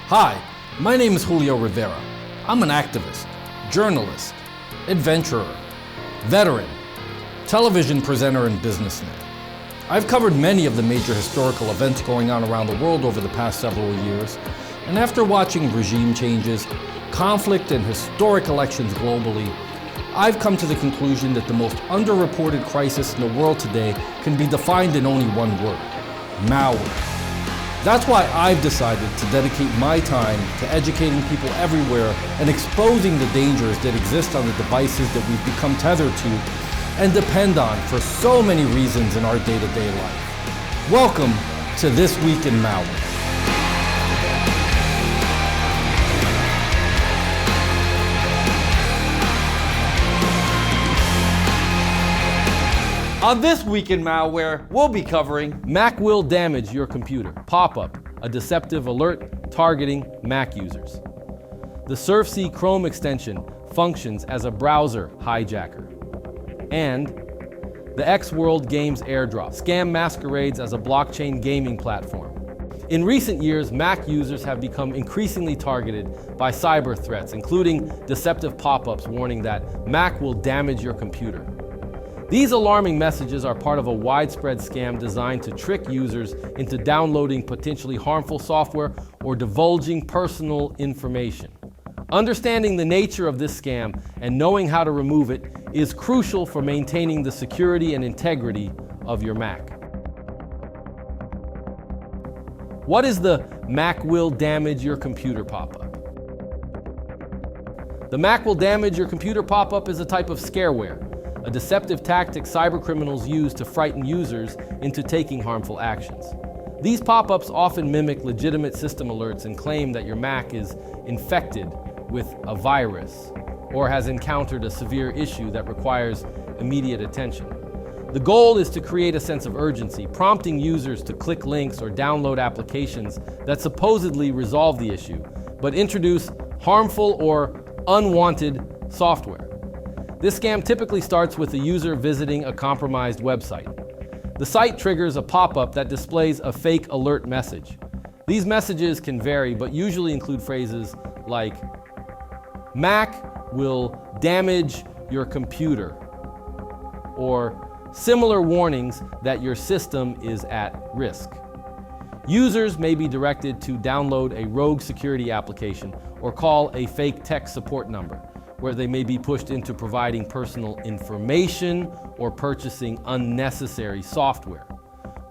Hi, my name is Julio Rivera. I'm an activist, journalist, adventurer, veteran, television presenter, and businessman. I've covered many of the major historical events going on around the world over the past several years, and after watching regime changes, conflict, and historic elections globally, I've come to the conclusion that the most underreported crisis in the world today can be defined in only one word: malware. That's why I've decided to dedicate my time to educating people everywhere and exposing the dangers that exist on the devices that we've become tethered to and depend on for so many reasons in our day-to-day life. Welcome to This Week in Malware. On This Week in Malware, we'll be covering Mac will damage your computer. Pop-up, a deceptive alert targeting Mac users. The SurfSee Chrome extension functions as a browser hijacker. And the X-World Games Airdrop scam masquerades as a blockchain gaming platform. In recent years, Mac users have become increasingly targeted by cyber threats, including deceptive pop-ups warning that Mac will damage your computer. These alarming messages are part of a widespread scam designed to trick users into downloading potentially harmful software or divulging personal information. Understanding the nature of this scam and knowing how to remove it is crucial for maintaining the security and integrity of your Mac. What is the Mac will damage your computer pop-up? The Mac will damage your computer pop-up is a type of scareware, a deceptive tactic cybercriminals use to frighten users into taking harmful actions. These pop-ups often mimic legitimate system alerts and claim that your Mac is infected with a virus or has encountered a severe issue that requires immediate attention. The goal is to create a sense of urgency, prompting users to click links or download applications that supposedly resolve the issue, but introduce harmful or unwanted software. This scam typically starts with the user visiting a compromised website. The site triggers a pop-up that displays a fake alert message. These messages can vary, but usually include phrases like, "Mac will damage your computer," or similar warnings that your system is at risk. Users may be directed to download a rogue security application or call a fake tech support number, where they may be pushed into providing personal information or purchasing unnecessary software.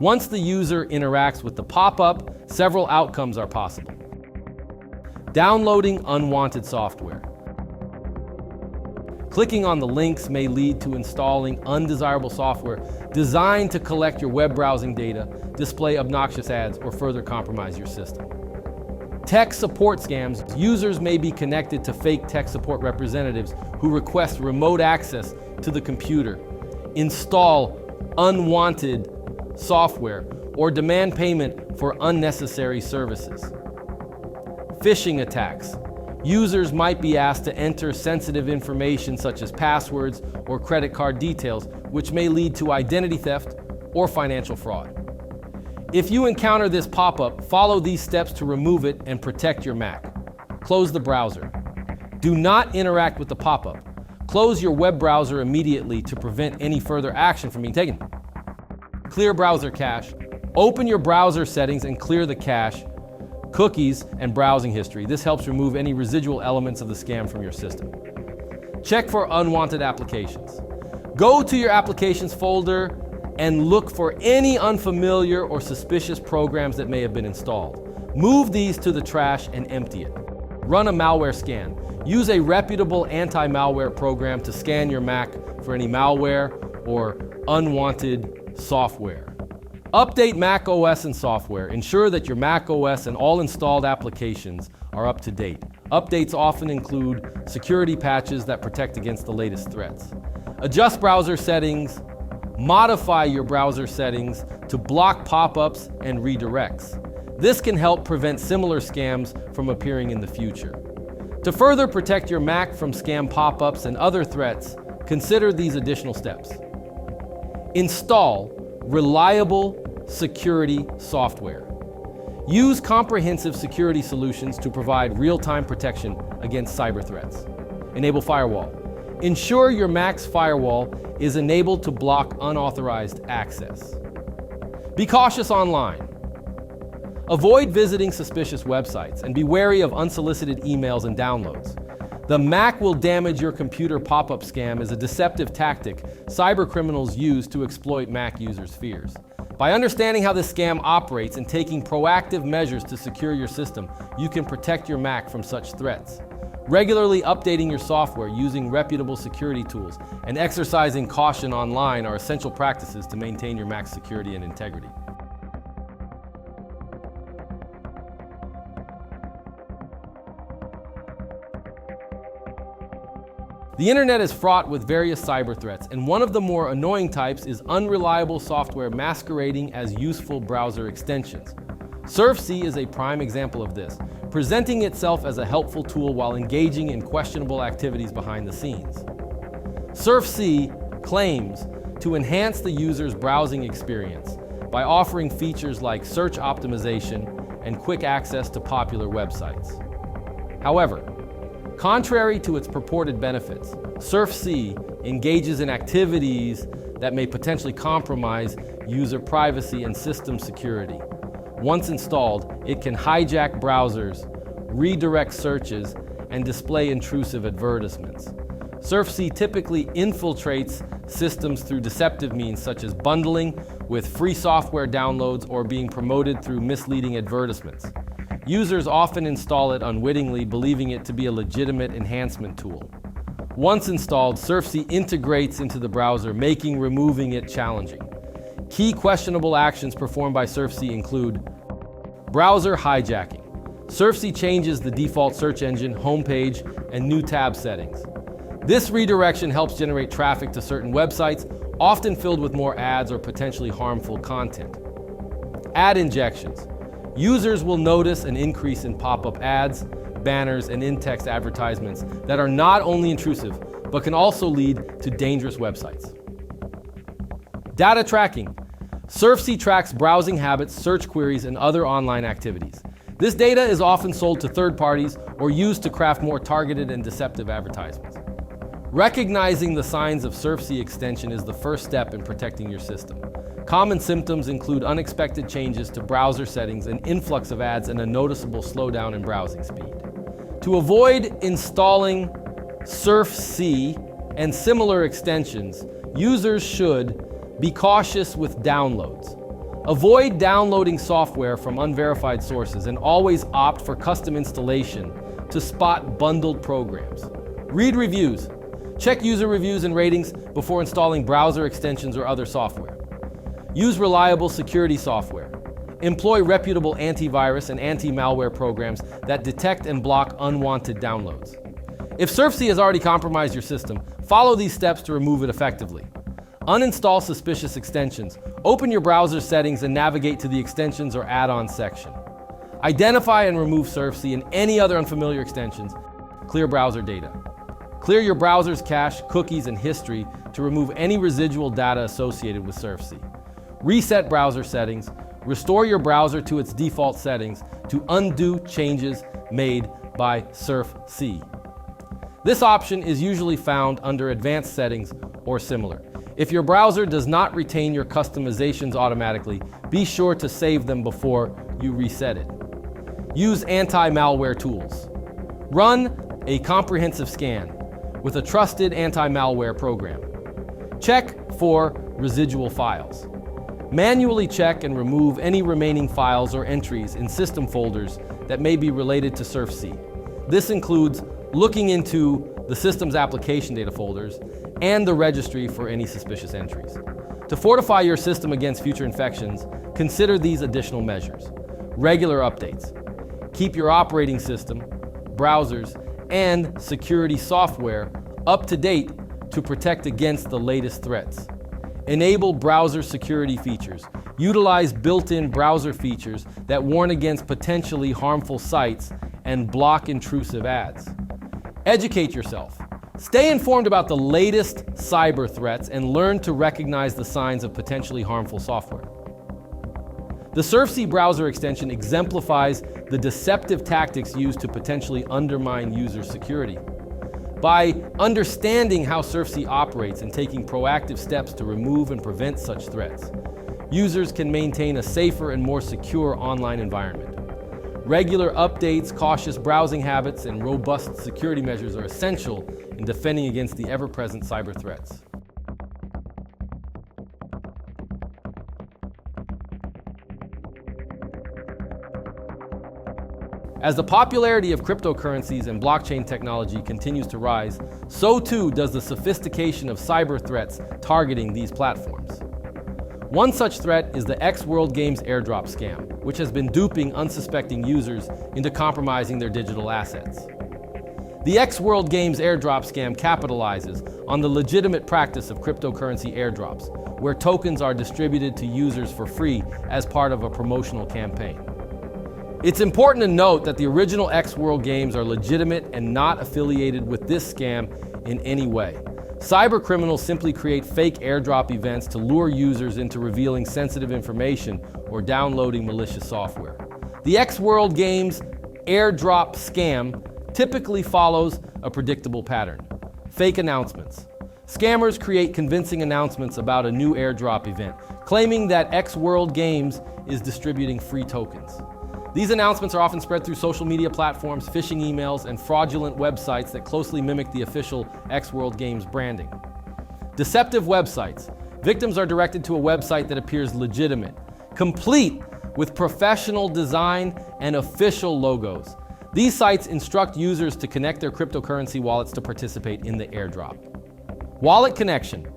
Once the user interacts with the pop-up, several outcomes are possible. Downloading unwanted software. Clicking on the links may lead to installing undesirable software designed to collect your web browsing data, display obnoxious ads, or further compromise your system. Tech support scams. Users may be connected to fake tech support representatives who request remote access to the computer, install unwanted software, or demand payment for unnecessary services. Phishing attacks. Users might be asked to enter sensitive information such as passwords or credit card details, which may lead to identity theft or financial fraud. If you encounter this pop-up, follow these steps to remove it and protect your Mac. Close the browser. Do not interact with the pop-up. Close your web browser immediately to prevent any further action from being taken. Clear browser cache. Open your browser settings and clear the cache, cookies, and browsing history. This helps remove any residual elements of the scam from your system. Check for unwanted applications. Go to your applications folder and look for any unfamiliar or suspicious programs that may have been installed. Move these to the trash and empty it. Run a malware scan. Use a reputable anti-malware program to scan your Mac for any malware or unwanted software. Update Mac OS and software. Ensure that your Mac OS and all installed applications are up to date. Updates often include security patches that protect against the latest threats. Adjust browser settings. Modify your browser settings to block pop-ups and redirects. This can help prevent similar scams from appearing in the future. To further protect your Mac from scam pop-ups and other threats, consider these additional steps. Install reliable security software. Use comprehensive security solutions to provide real-time protection against cyber threats. Enable firewall. Ensure your Mac's firewall is enabled to block unauthorized access. Be cautious online. Avoid visiting suspicious websites and be wary of unsolicited emails and downloads. The Mac will damage your computer pop-up scam is a deceptive tactic cybercriminals use to exploit Mac users' fears. By understanding how this scam operates and taking proactive measures to secure your system, you can protect your Mac from such threats. Regularly updating your software using reputable security tools and exercising caution online are essential practices to maintain your Mac's security and integrity. The internet is fraught with various cyber threats, and one of the more annoying types is unreliable software masquerading as useful browser extensions. SurfSee is a prime example of this, presenting itself as a helpful tool while engaging in questionable activities behind the scenes. SurfSee claims to enhance the user's browsing experience by offering features like search optimization and quick access to popular websites. However, contrary to its purported benefits, SurfSee engages in activities that may potentially compromise user privacy and system security. Once installed, it can hijack browsers, redirect searches, and display intrusive advertisements. SurfSee typically infiltrates systems through deceptive means such as bundling with free software downloads or being promoted through misleading advertisements. Users often install it unwittingly, believing it to be a legitimate enhancement tool. Once installed, SurfSee integrates into the browser, making removing it challenging. Key questionable actions performed by SurfSee include browser hijacking. SurfSee changes the default search engine, homepage, and new tab settings. This redirection helps generate traffic to certain websites, often filled with more ads or potentially harmful content. Ad injections. Users will notice an increase in pop-up ads, banners, and in-text advertisements that are not only intrusive, but can also lead to dangerous websites. Data tracking. SurfSee tracks browsing habits, search queries, and other online activities. This data is often sold to third parties or used to craft more targeted and deceptive advertisements. Recognizing the signs of SurfSee extension is the first step in protecting your system. Common symptoms include unexpected changes to browser settings, an influx of ads, and a noticeable slowdown in browsing speed. To avoid installing SurfSee and similar extensions, users should be cautious with downloads. Avoid downloading software from unverified sources and always opt for custom installation to spot bundled programs. Read reviews. Check user reviews and ratings before installing browser extensions or other software. Use reliable security software. Employ reputable antivirus and anti-malware programs that detect and block unwanted downloads. If SurfSee has already compromised your system, follow these steps to remove it effectively. Uninstall suspicious extensions. Open your browser settings and navigate to the extensions or add-ons section. Identify and remove SurfSee and any other unfamiliar extensions. Clear browser data. Clear your browser's cache, cookies, and history to remove any residual data associated with SurfSee. Reset browser settings. Restore your browser to its default settings to undo changes made by SurfSee. This option is usually found under Advanced Settings or similar. If your browser does not retain your customizations automatically, be sure to save them before you reset it. Use anti-malware tools. Run a comprehensive scan with a trusted anti-malware program. Check for residual files. Manually check and remove any remaining files or entries in system folders that may be related to SurfSee. This includes looking into the system's application data folders and the registry for any suspicious entries. To fortify your system against future infections, consider these additional measures. Regular updates. Keep your operating system, browsers, and security software up to date to protect against the latest threats. Enable browser security features. Utilize built-in browser features that warn against potentially harmful sites and block intrusive ads. Educate yourself. Stay informed about the latest cyber threats and learn to recognize the signs of potentially harmful software. The SurfSee browser extension exemplifies the deceptive tactics used to potentially undermine user security. By understanding how SurfSee operates and taking proactive steps to remove and prevent such threats, users can maintain a safer and more secure online environment. Regular updates, cautious browsing habits, and robust security measures are essential in defending against the ever-present cyber threats. As the popularity of cryptocurrencies and blockchain technology continues to rise, so too does the sophistication of cyber threats targeting these platforms. One such threat is the X-World Games Airdrop scam, which has been duping unsuspecting users into compromising their digital assets. The X-World Games Airdrop scam capitalizes on the legitimate practice of cryptocurrency airdrops, where tokens are distributed to users for free as part of a promotional campaign. It's important to note that the original X-World games are legitimate and not affiliated with this scam in any way. Cyber criminals simply create fake airdrop events to lure users into revealing sensitive information or downloading malicious software. The X-World Games airdrop scam typically follows a predictable pattern. Fake announcements. Scammers create convincing announcements about a new airdrop event, claiming that X-World Games is distributing free tokens. These announcements are often spread through social media platforms, phishing emails, and fraudulent websites that closely mimic the official X-World Games branding. Deceptive websites. Victims are directed to a website that appears legitimate, complete with professional design and official logos. These sites instruct users to connect their cryptocurrency wallets to participate in the airdrop. Wallet connection.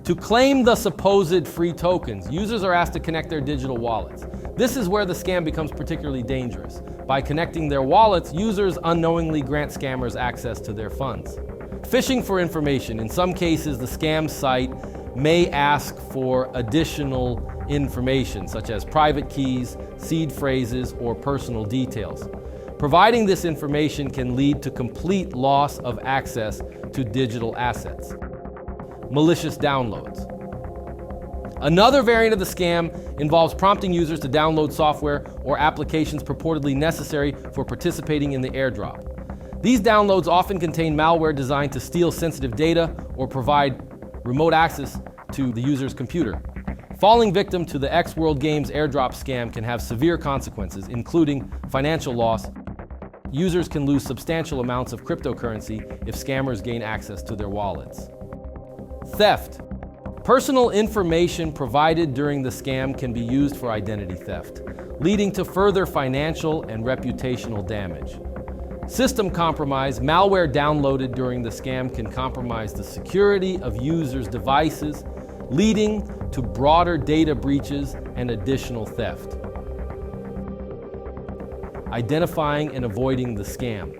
To claim the supposed free tokens, users are asked to connect their digital wallets. This is where the scam becomes particularly dangerous. By connecting their wallets, users unknowingly grant scammers access to their funds. Phishing for information. In some cases, the scam site may ask for additional information, such as private keys, seed phrases, or personal details. Providing this information can lead to complete loss of access to digital assets. Malicious downloads. Another variant of the scam involves prompting users to download software or applications purportedly necessary for participating in the airdrop. These downloads often contain malware designed to steal sensitive data or provide remote access to the user's computer. Falling victim to the X-World Games airdrop scam can have severe consequences, including financial loss. Users can lose substantial amounts of cryptocurrency if scammers gain access to their wallets. Theft. Personal information provided during the scam can be used for identity theft, leading to further financial and reputational damage. System compromise. Malware downloaded during the scam can compromise the security of users' devices, leading to broader data breaches and additional theft. Identifying and avoiding the scam.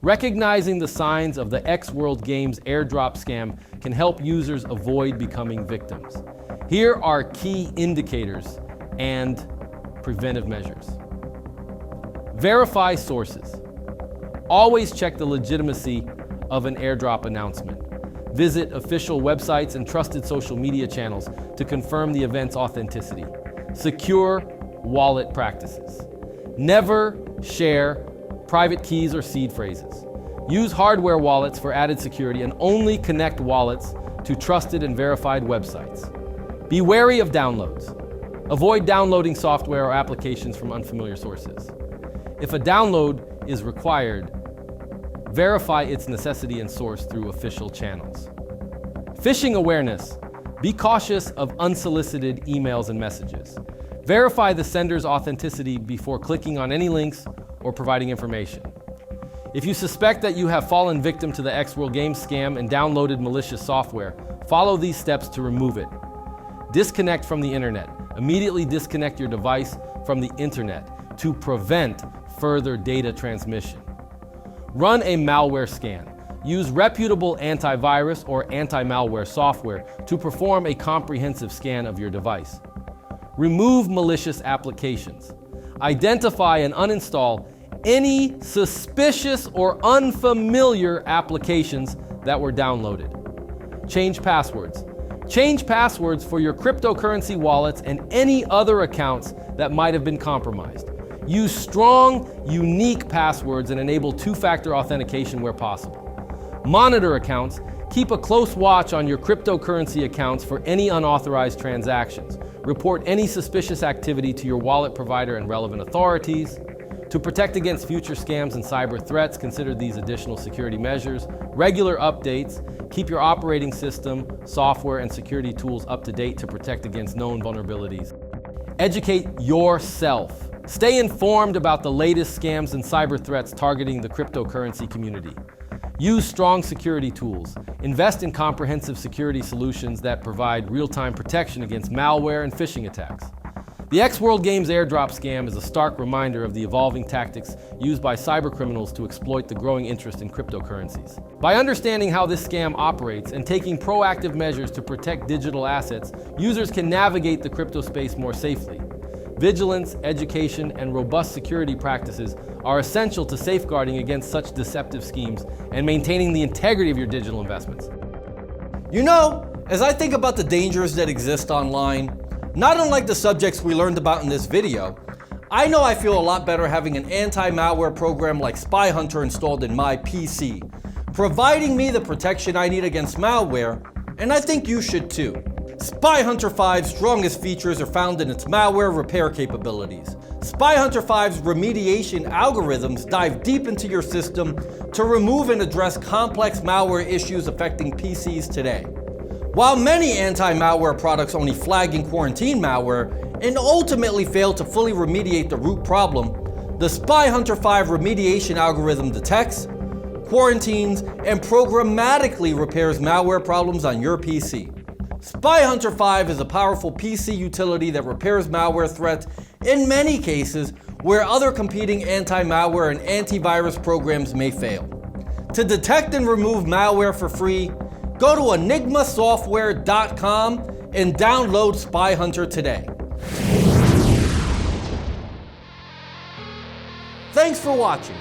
Recognizing the signs of the X-World Games airdrop scam can help users avoid becoming victims. Here are key indicators and preventive measures. Verify sources. Always check the legitimacy of an airdrop announcement. Visit official websites and trusted social media channels to confirm the event's authenticity. Secure wallet practices. Never share private keys or seed phrases. Use hardware wallets for added security and only connect wallets to trusted and verified websites. Be wary of downloads. Avoid downloading software or applications from unfamiliar sources. If a download is required, verify its necessity and source through official channels. Phishing awareness. Be cautious of unsolicited emails and messages. Verify the sender's authenticity before clicking on any links or providing information. If you suspect that you have fallen victim to the X-World Games scam and downloaded malicious software, follow these steps to remove it. Disconnect from the internet. Immediately disconnect your device from the internet to prevent further data transmission. Run a malware scan. Use reputable antivirus or anti-malware software to perform a comprehensive scan of your device. Remove malicious applications. Identify and uninstall any suspicious or unfamiliar applications that were downloaded. Change passwords. Change passwords for your cryptocurrency wallets and any other accounts that might have been compromised. Use strong, unique passwords and enable two-factor authentication where possible. Monitor accounts. Keep a close watch on your cryptocurrency accounts for any unauthorized transactions. Report any suspicious activity to your wallet provider and relevant authorities. To protect against future scams and cyber threats, consider these additional security measures. Regular updates. Keep your operating system, software, and security tools up to date to protect against known vulnerabilities. Educate yourself. Stay informed about the latest scams and cyber threats targeting the cryptocurrency community. Use strong security tools. Invest in comprehensive security solutions that provide real-time protection against malware and phishing attacks. The X-World Games airdrop scam is a stark reminder of the evolving tactics used by cybercriminals to exploit the growing interest in cryptocurrencies. By understanding how this scam operates and taking proactive measures to protect digital assets, users can navigate the crypto space more safely. Vigilance, education, and robust security practices are essential to safeguarding against such deceptive schemes and maintaining the integrity of your digital investments. You know, as I think about the dangers that exist online, not unlike the subjects we learned about in this video, I know I feel a lot better having an anti-malware program like Spy Hunter installed in my PC, providing me the protection I need against malware, and I think you should too. Spy Hunter 5's strongest features are found in its malware repair capabilities. Spy Hunter 5's remediation algorithms dive deep into your system to remove and address complex malware issues affecting PCs today. While many anti-malware products only flag and quarantine malware and ultimately fail to fully remediate the root problem, the Spy Hunter 5 remediation algorithm detects, quarantines, and programmatically repairs malware problems on your PC. Spy Hunter 5 is a powerful PC utility that repairs malware threats in many cases where other competing anti-malware and antivirus programs may fail. To detect and remove malware for free, go to enigmasoftware.com and download Spy Hunter today. Thanks for watching.